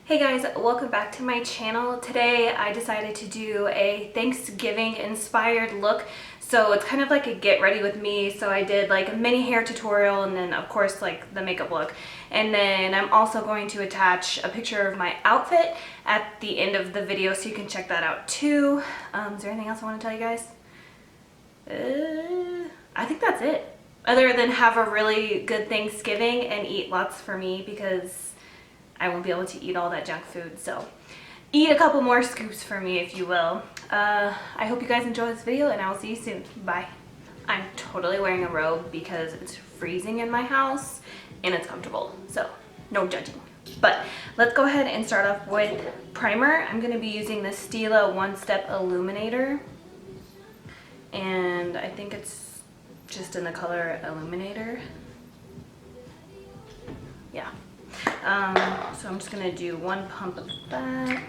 Hey guys, welcome back to my channel. Today I decided to do a Thanksgiving inspired look. So it's kind of like a get ready with me. So I did like a mini hair tutorial and then of course like the makeup look. And then I'm also going to attach a picture of my outfit at the end of the video so you can check that out too. Is there anything else I want to tell you guys? I think that's it. Other than have a really good Thanksgiving and eat lots for me because I won't be able to eat all that junk food, so eat a couple more scoops for me if you will. I hope you guys enjoy this video and I will see you soon. Bye. I'm totally wearing a robe because it's freezing in my house and it's comfortable, so no judging. But let's go ahead and start off with primer. I'm going to be using the Stila One Step Illuminator, and I think it's just in the color Illuminator. Yeah. So I'm just going to do one pump of that.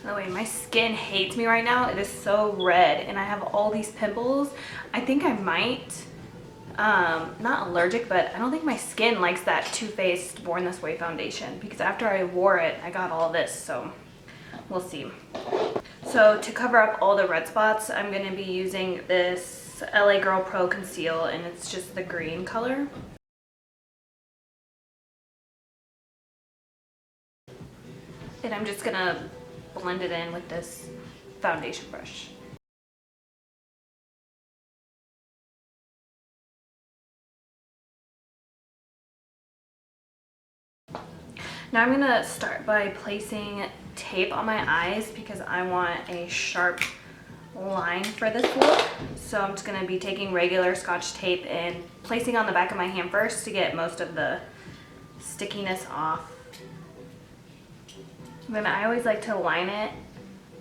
By the way, my skin hates me right now. It is so red and I have all these pimples. I think I might, not allergic, but I don't think my skin likes that Too Faced Born This Way foundation because after I wore it, I got all this, so we'll see. So to cover up all the red spots, I'm going to be using this LA Girl Pro Conceal, and it's just the green color. And I'm just going to blend it in with this foundation brush. Now I'm going to start by placing tape on my eyes because I want a sharp line for this look. So I'm just going to be taking regular Scotch tape and placing on the back of my hand first to get most of the stickiness off. Then I always like to line it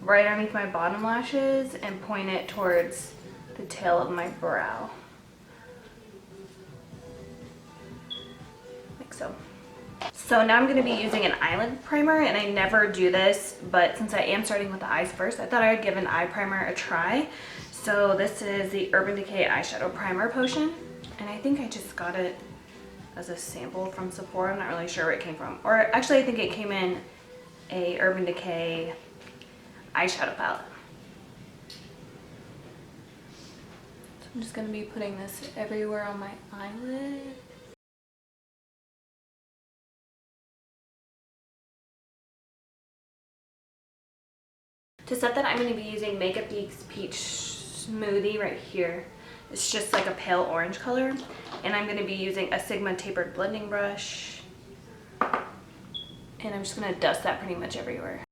right underneath my bottom lashes and point it towards the tail of my brow. Like so. So now I'm going to be using an eyelid primer, and I never do this, but since I am starting with the eyes first, I thought I would give an eye primer a try. So this is the Urban Decay Eyeshadow Primer Potion, and I think I just got it as a sample from Sephora. I'm not really sure where it came from. Or actually I think it came in a Urban Decay eyeshadow palette. So I'm just going to be putting this everywhere on my eyelid. To set that, I'm going to be using Makeup Geek's Peach Smoothie right here. It's just like a pale orange color. And I'm going to be using a Sigma tapered blending brush. And I'm just going to dust that pretty much everywhere.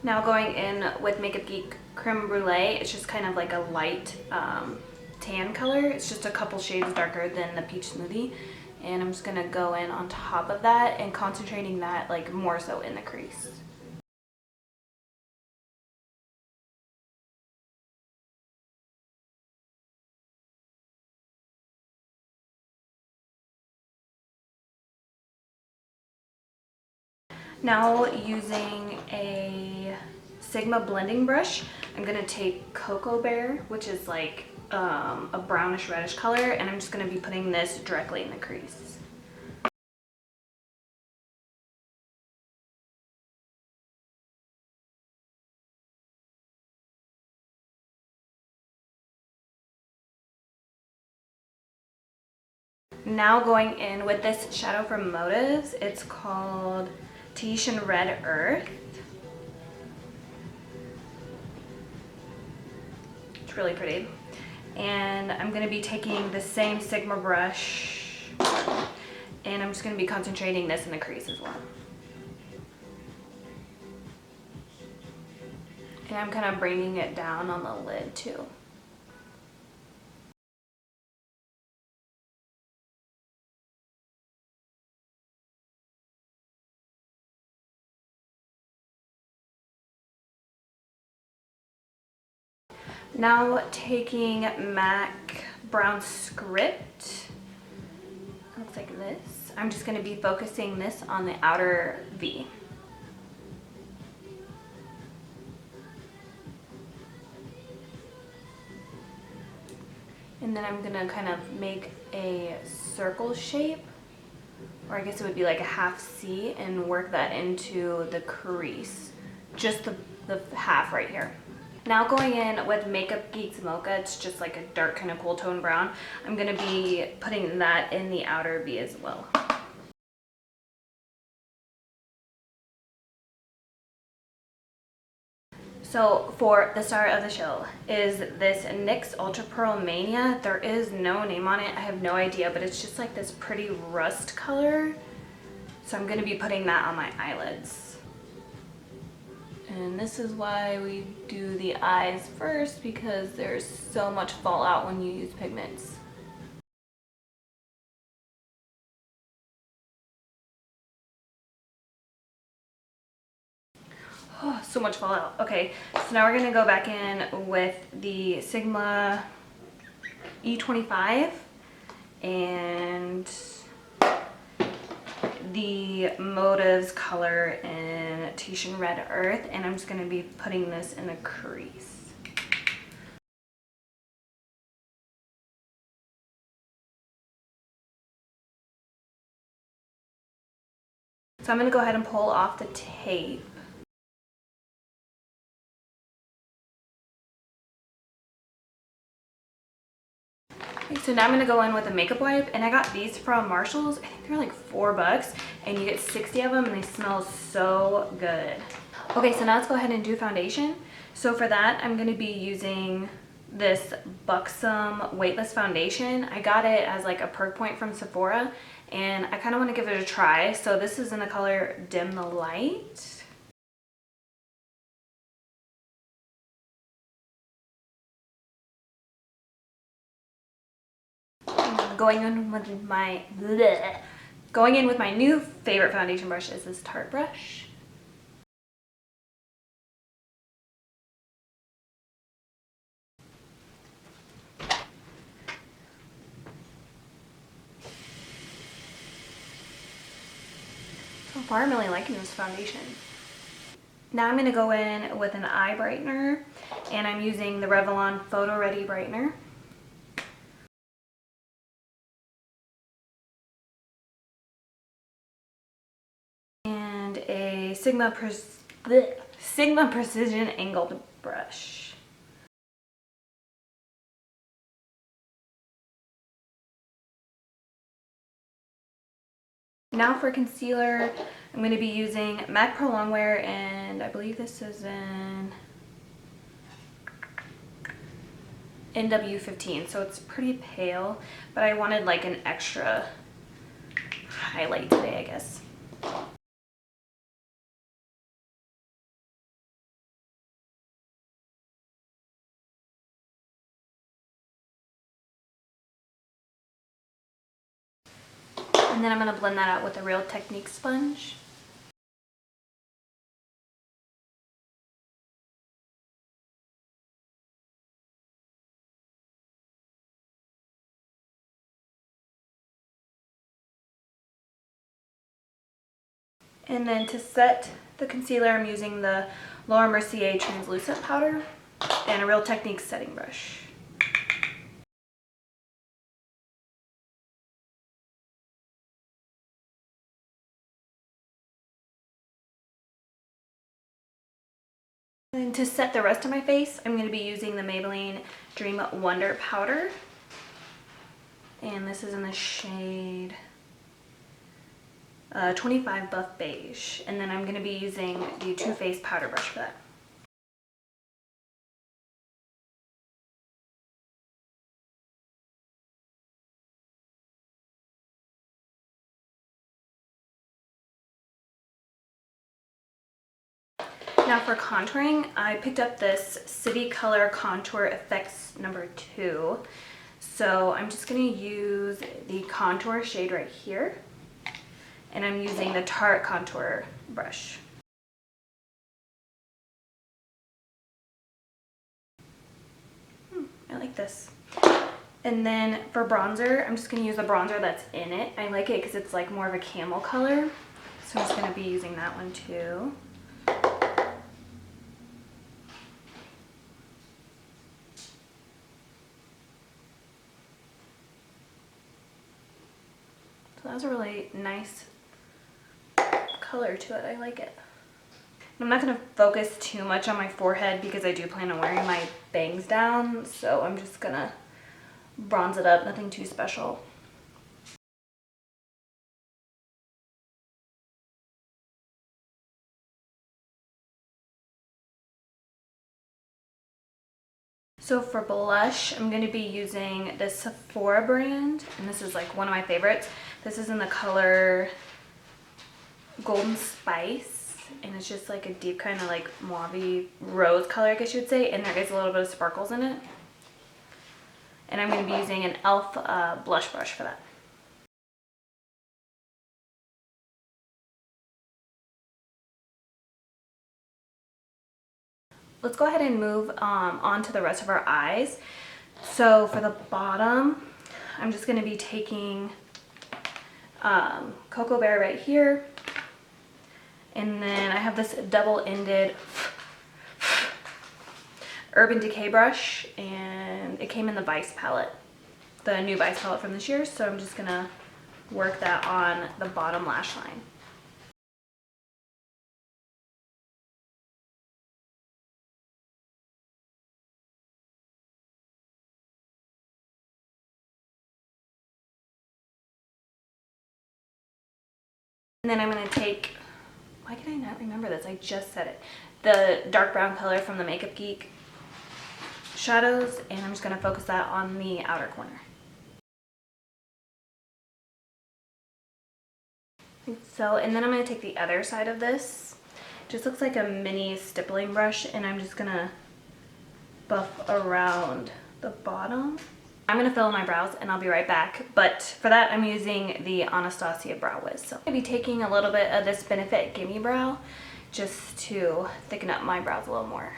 Now going in with Makeup Geek Creme Brulee, it's just kind of like a light tan color. It's just a couple shades darker than the Peach Smoothie. And I'm just going to go in on top of that and concentrating that like more so in the crease. Now using a Sigma blending brush, I'm going to take Cocoa Bear, which is like a brownish reddish color, and I'm just going to be putting this directly in the crease. Now going in with this shadow from Motives, it's called Tahitian Red Earth. It's really pretty. And I'm going to be taking the same Sigma brush and I'm just going to be concentrating this in the crease as well. And I'm kind of bringing it down on the lid too. Now taking MAC Brown Script, looks like this. I'm just going to be focusing this on the outer V. And then I'm going to kind of make a circle shape, or I guess it would be like a half C, and work that into the crease, just the half right here. Now going in with Makeup Geek's Mocha, it's just like a dark kind of cool tone brown. I'm going to be putting that in the outer V as well. So for the star of the show is this NYX Ultra Pearl Mania. There is no name on it. I have no idea, but it's just like this pretty rust color. So I'm going to be putting that on my eyelids. And this is why we do the eyes first, because there's so much fallout when you use pigments. Oh, so much fallout. Okay, so now we're going to go back in with the Sigma E25 and the Motives color in Tahitian Red Earth, and I'm just going to be putting this in a crease. So I'm going to go ahead and pull off the tape. Okay, so now I'm going to go in with a makeup wipe, and I got these from Marshall's. I think they're like $4, and you get 60 of them, and they smell so good. Okay, so now let's go ahead and do foundation. So for that, I'm going to be using this Buxom Weightless Foundation. I got it as like a perk point from Sephora, and I kind of want to give it a try. So this is in the color Dim the Light. Going in with my new favorite foundation brush is this Tarte brush. So far I'm really liking this foundation. Now I'm going to go in with an eye brightener, and I'm using the Revlon photoready brightener. And a Sigma Precision angled brush. Now for concealer, I'm going to be using MAC Prolongwear, and I believe this is in NW15, so it's pretty pale, but I wanted like an extra highlight today, I guess. And then I'm going to blend that out with a Real Technique sponge. And then to set the concealer, I'm using the Laura Mercier translucent powder and a Real Technique setting brush. And to set the rest of my face, I'm going to be using the Maybelline Dream Wonder Powder. And this is in the shade 25 Buff Beige. And then I'm going to be using the Too Faced powder brush for that. Now for contouring, I picked up this City Color Contour Effects number 2. So I'm just going to use the contour shade right here. And I'm using the Tarte contour brush. I like this. And then for bronzer, I'm just going to use the bronzer that's in it. I like it because it's like more of a camel color. So I'm just going to be using that one too. So that was a really nice color to it. I like it. I'm not going to focus too much on my forehead because I do plan on wearing my bangs down. So I'm just going to bronze it up, nothing too special. So for blush, I'm going to be using this Sephora brand, and this is like one of my favorites. This is in the color Golden Spice, and it's just like a deep kind of like mauve rose color, I guess you would say, and there is a little bit of sparkles in it. And I'm going to be using an e.l.f. Blush brush for that. Let's go ahead and move on to the rest of our eyes. So for the bottom, I'm just going to be taking Cocoa Bear right here. And then I have this double-ended Urban Decay brush, and it came in the Vice palette, the new Vice palette from this year. So I'm just going to work that on the bottom lash line. And then I'm going to take, why can I not remember this? I just said it. The dark brown color from the Makeup Geek shadows, and I'm just going to focus that on the outer corner. Like so, and then I'm going to take the other side of this. It just looks like a mini stippling brush, and I'm just going to buff around the bottom. I'm going to fill in my brows and I'll be right back, but for that I'm using the Anastasia Brow Wiz. So I'm going to be taking a little bit of this Benefit Gimme Brow just to thicken up my brows a little more.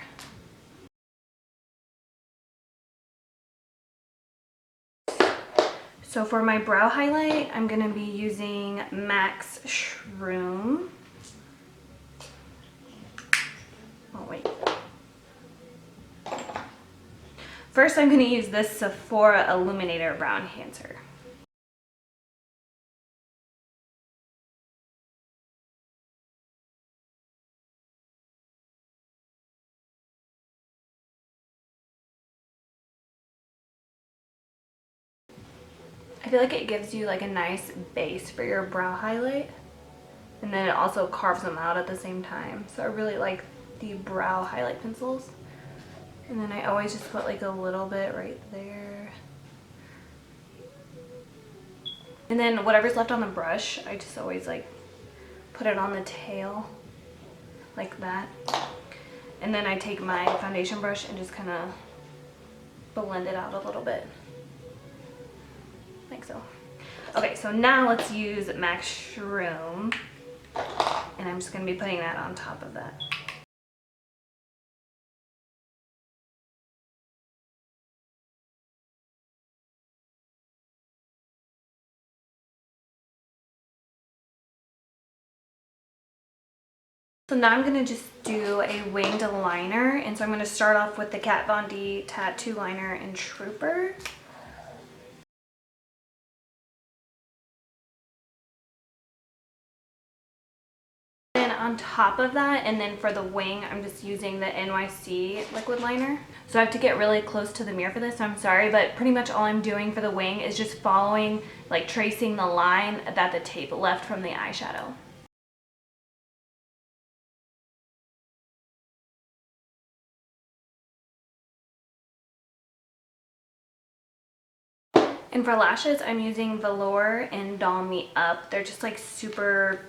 So for my brow highlight, I'm going to be using MAC's Shroom. Oh wait. First, I'm going to use this Sephora Illuminator Brow Enhancer. I feel like it gives you like a nice base for your brow highlight, and then it also carves them out at the same time. So I really like the brow highlight pencils. And then I always just put like a little bit right there. And then whatever's left on the brush, I just always like put it on the tail like that. And then I take my foundation brush and just kind of blend it out a little bit. Like so. Okay, so now let's use MAC's Shroom. And I'm just going to be putting that on top of that. So now I'm going to just do a winged liner, and so I'm going to start off with the Kat Von D Tattoo Liner in Trooper. And on top of that, and then for the wing, I'm just using the NYC liquid liner. So I have to get really close to the mirror for this, so I'm sorry, but pretty much all I'm doing for the wing is just following, like tracing the line that the tape left from the eyeshadow. And for lashes, I'm using Velour and Doll Me Up. They're just like super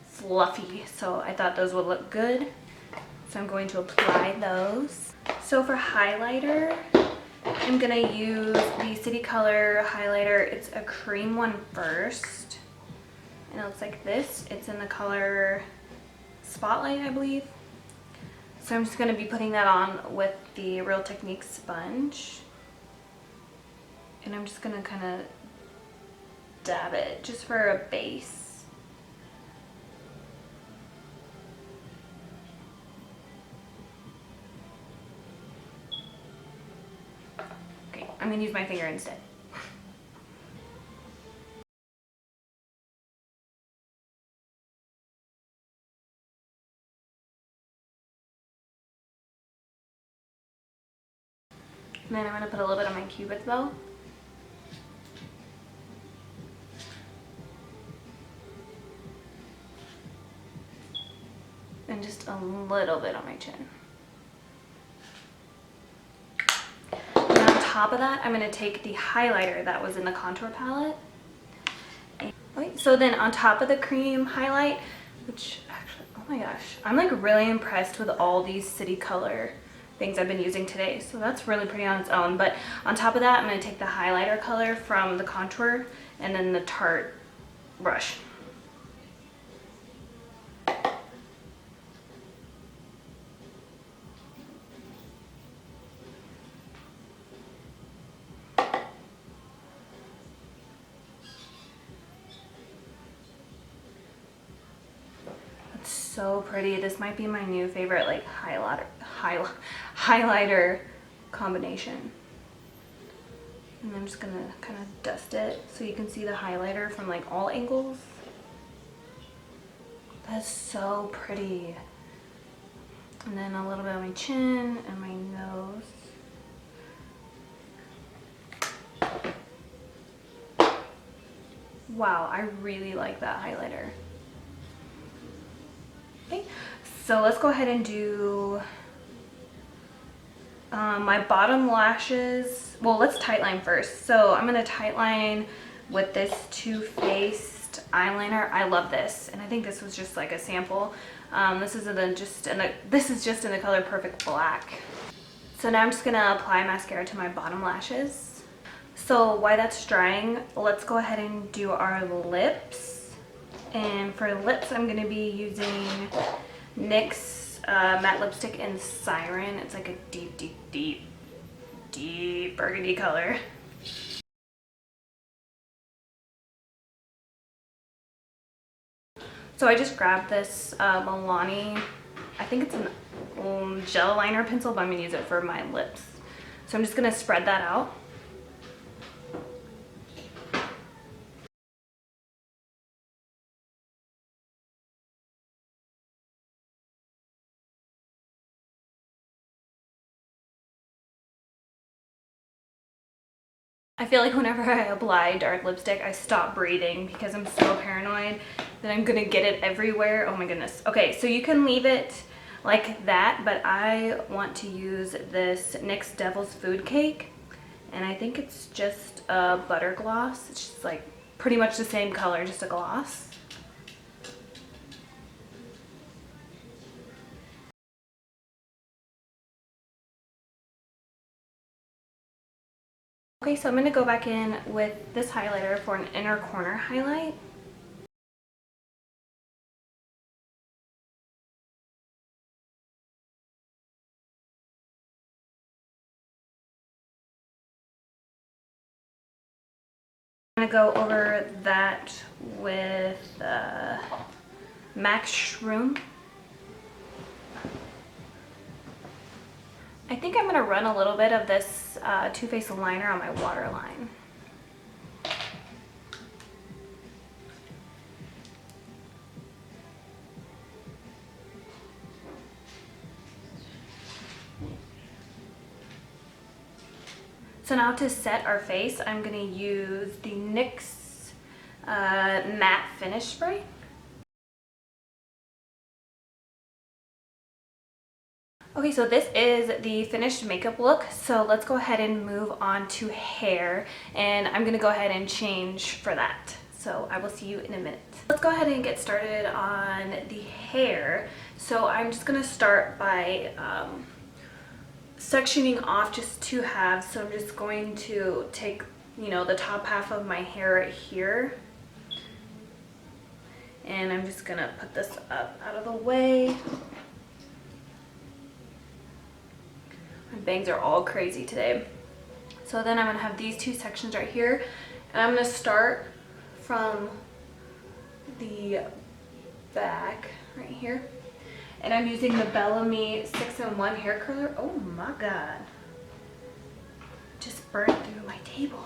fluffy, so I thought those would look good. So I'm going to apply those. So for highlighter, I'm gonna use the City Color highlighter. It's a cream one first, and it looks like this. It's in the color Spotlight, I believe. So I'm just gonna be putting that on with the Real Techniques sponge. And I'm just gonna kind of dab it just for a base. Okay, I'm gonna use my finger instead. And then I'm gonna put a little bit on my cupid's bow. And just a little bit on my chin. And on top of that, I'm going to take the highlighter that was in the contour palette. Okay, so then on top of the cream highlight, which actually, oh my gosh, I'm like really impressed with all these city color things I've been using today. So that's really pretty on its own. But on top of that, I'm going to take the highlighter color from the contour and then the Tarte brush. So pretty. This might be my new favorite like highlighter combination. And I'm just gonna kind of dust it so you can see the highlighter from like all angles. That's so pretty. And then a little bit on my chin and my nose. Wow, I really like that highlighter. Okay, so let's go ahead and do my bottom lashes. Well, let's tightline first. So I'm gonna tightline with this Too Faced eyeliner. I love this, and I think this was just like a sample. This is just in the color Perfect Black. So now I'm just gonna apply mascara to my bottom lashes. So while that's drying, let's go ahead and do our lips. And for lips, I'm going to be using NYX matte lipstick in Siren. It's like a deep burgundy color. So I just grabbed this Milani, I think it's a gel liner pencil, but I'm going to use it for my lips. So I'm just going to spread that out. I feel like whenever I apply dark lipstick, I stop breathing because I'm so paranoid that I'm gonna get it everywhere. Oh my goodness. Okay, so you can leave it like that, but I want to use this NYX Devil's Food Cake, and I think it's just a butter gloss. It's just like pretty much the same color, just a gloss. Okay, so I'm going to go back in with this highlighter for an inner corner highlight. I'm going to go over that with MAC Shroom. I think I'm going to run a little bit of this Too Faced liner on my waterline. So now to set our face, I'm going to use the NYX Matte Finish Spray. Okay, so this is the finished makeup look, so let's go ahead and move on to hair, and I'm going to go ahead and change for that. So I will see you in a minute. Let's go ahead and get started on the hair. So I'm just going to start by sectioning off just two halves. So I'm just going to take, you know, the top half of my hair right here, and I'm just going to put this up out of the way. My bangs are all crazy today. So then I'm gonna have these two sections right here, and I'm gonna start from the back right here. And I'm using the Bellamy 6-in-1 hair curler. Oh my God. Just burnt through my table.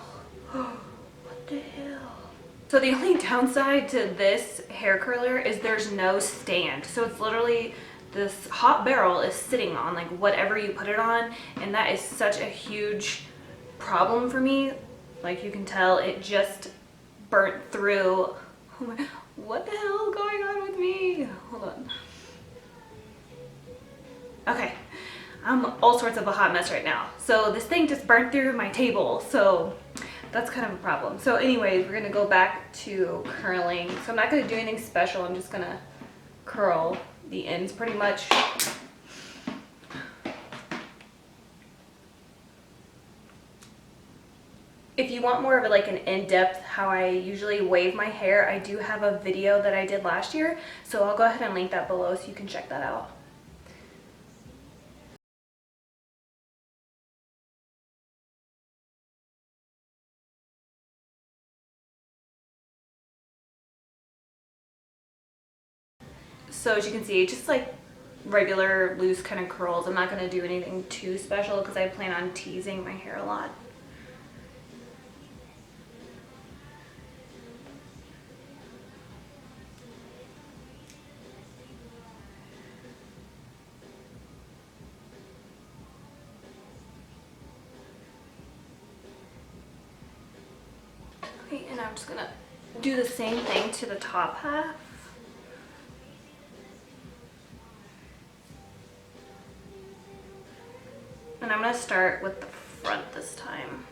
What the hell? So the only downside to this hair curler is there's no stand. So it's literally this hot barrel is sitting on like whatever you put it on. And that is such a huge problem for me. Like you can tell, it just burnt through. Oh my, what the hell is going on with me? Hold on. Okay, I'm all sorts of a hot mess right now. So this thing just burnt through my table, so that's kind of a problem. So anyways, we're gonna go back to curling. So I'm not gonna do anything special. I'm just gonna curl the ends pretty much. If you want more of like an in-depth how I usually wave my hair, I do have a video that I did last year. So I'll go ahead and link that below so you can check that out. So as you can see, just like regular loose kind of curls. I'm not going to do anything too special because I plan on teasing my hair a lot. Okay, and I'm just going to do the same thing to the top half. And I'm going to start with the front this time.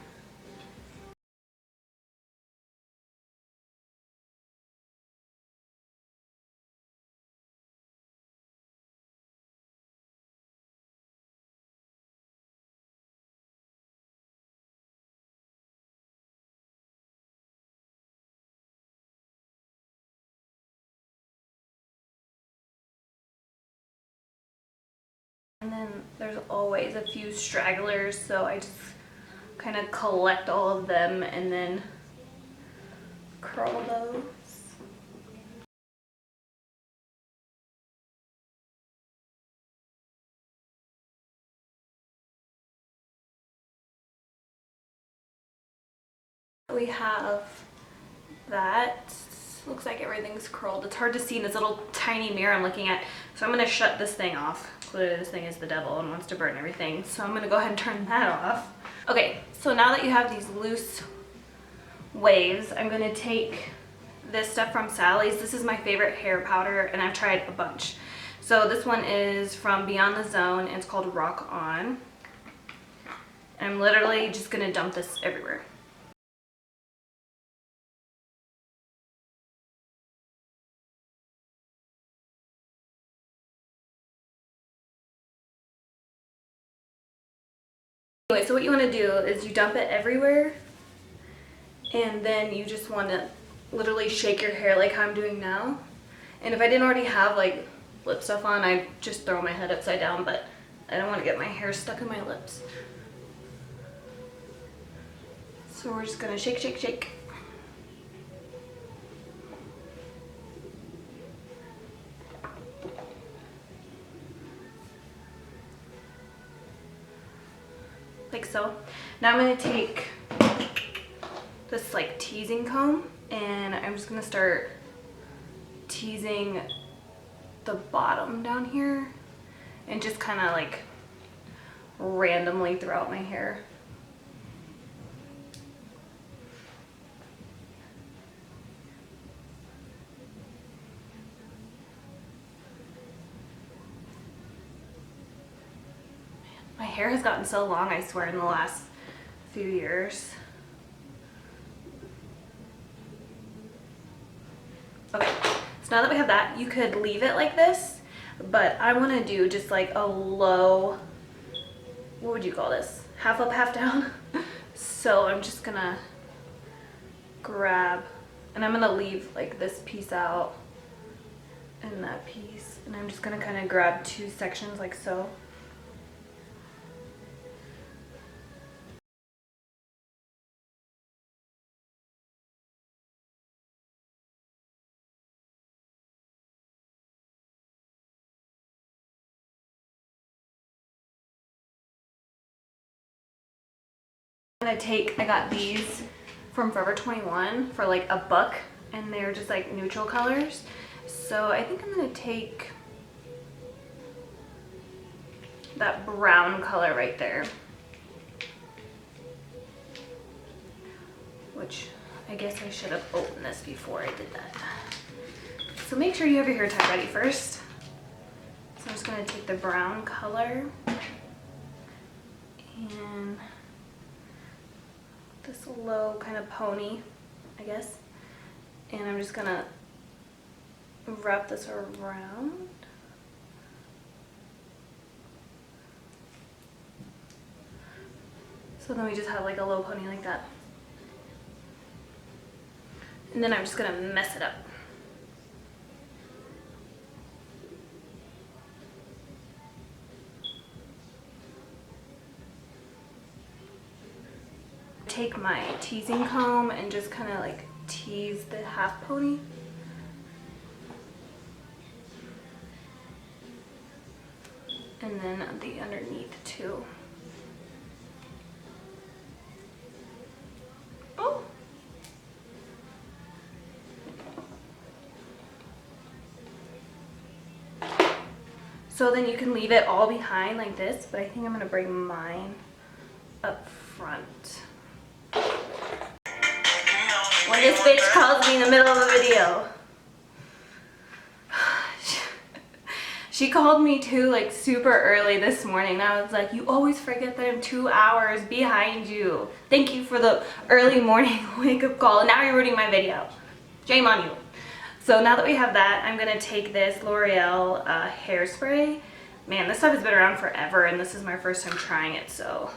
And then there's always a few stragglers, so I just kind of collect all of them and then curl those. We have that. Looks like everything's curled. It's hard to see in this little tiny mirror I'm looking at. So I'm going to shut this thing off. Clearly this thing is the devil and wants to burn everything. So I'm going to go ahead and turn that off. Okay, so now that you have these loose waves, I'm going to take this stuff from Sally's. This is my favorite hair powder and I've tried a bunch. So this one is from Beyond the Zone and it's called Rock On. And I'm literally just going to dump this everywhere. Anyway, so what you want to do is you dump it everywhere and then you just want to literally shake your hair like how I'm doing now. And if I didn't already have like lip stuff on, I'd just throw my head upside down, but I don't want to get my hair stuck in my lips. So we're just going to shake, shake, shake. Like so. Now I'm going to take this like teasing comb and I'm just going to start teasing the bottom down here and just kind of like randomly throughout my hair. My hair has gotten so long, I swear, in the last few years. Okay, so now that we have that, you could leave it like this, but I want to do just like a low, what would you call this? Half up, half down. So I'm just gonna grab, and I'm gonna leave like this piece out and that piece, and I'm just gonna kind of grab two sections like so. I got these from Forever 21 for like $1, and they're just like neutral colors. So I think I'm gonna take that brown color right there, which I guess I should have opened this before I did that. So make sure you have your hair tie ready first. So I'm just gonna take the brown color and this low kind of pony, I guess. And I'm just gonna wrap this around. So then we just have like a low pony like that. And then I'm just gonna mess it up. Take my teasing comb and just kind of like tease the half pony. And then the underneath too. Oh! So then you can leave it all behind like this, but I think I'm gonna bring mine up front. When this bitch calls me in the middle of a video. She called me too, like super early this morning. And I was like, you always forget that I'm 2 hours behind you. Thank you for the early morning wake up call. And now you're ruining my video. Shame on you. So now that we have that, I'm gonna take this L'Oreal hairspray. Man, this stuff has been around forever and this is my first time trying it, so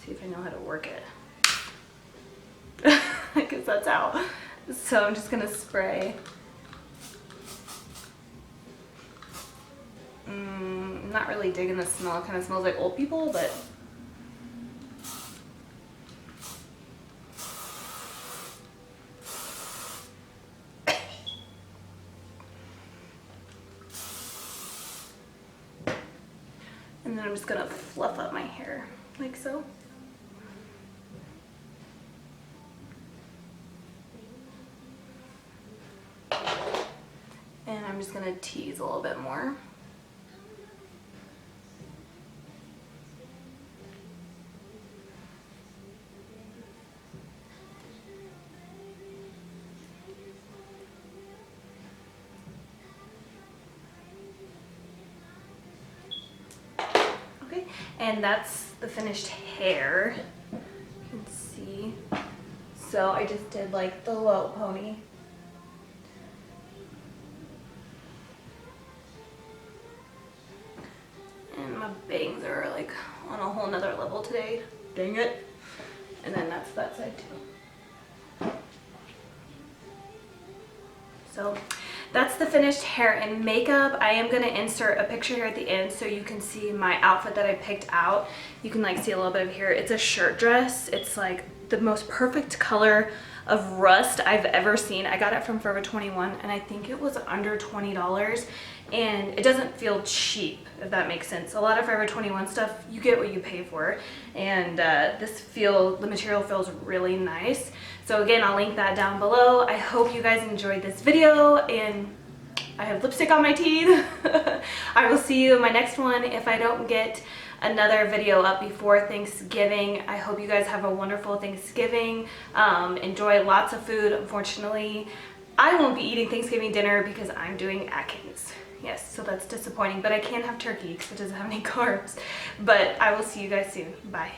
see if I know how to work it. I guess that's how. So I'm just gonna spray. I'm not really digging the smell. It kind of smells like old people, but and then I'm just gonna fluff up my hair like so. And I'm just gonna tease a little bit more. Okay, and that's the finished hair. You can see. So I just did like the low pony. My bangs are like on a whole nother level today. Dang it. And then that's that side too. So that's the finished hair and makeup. I am going to insert a picture here at the end so you can see my outfit that I picked out. You can like see a little bit of here. It's a shirt dress. It's like the most perfect color of rust I've ever seen. I got it from Forever 21 and I think it was under $20, and it doesn't feel cheap, if that makes sense. A lot of Forever 21 stuff, you get what you pay for, and the material feels really nice. So again, I'll link that down below. I hope you guys enjoyed this video, and I have lipstick on my teeth. I will see you in my next one if I don't get another video up before Thanksgiving. I hope you guys have a wonderful Thanksgiving. Enjoy lots of food. Unfortunately, I won't be eating Thanksgiving dinner because I'm doing Atkins. Yes, so that's disappointing, but I can have turkey because it doesn't have any carbs. But I will see you guys soon. Bye.